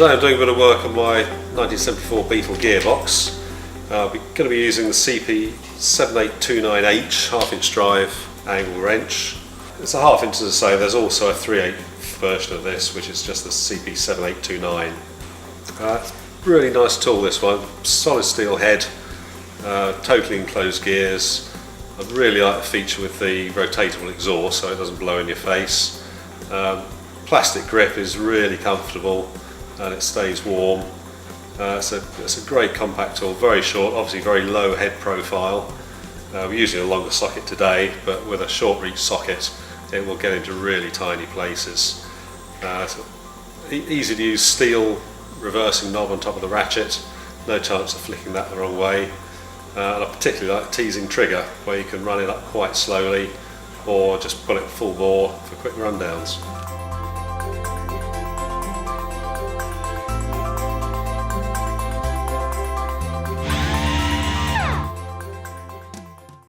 Today I'm doing a bit of work on my 1974 Beetle gearbox. We're going to be using the CP7829H half-inch drive angle wrench. It's a half-inch, as I say. There's also a 3/8 version of this, which is just the CP7829. Really nice tool, this one. Solid steel head, totally enclosed gears. I really like the feature with the rotatable exhaust so it doesn't blow in your face. Plastic grip is really comfortable and it stays warm. It's a great compact tool, very short, obviously very low head profile. We're using a longer socket today, but with a short reach socket it will get into really tiny places. Easy to use steel reversing knob on top of the ratchet, no chance of flicking that the wrong way. And I particularly like the teasing trigger, where you can run it up quite slowly or just pull it full bore for quick rundowns.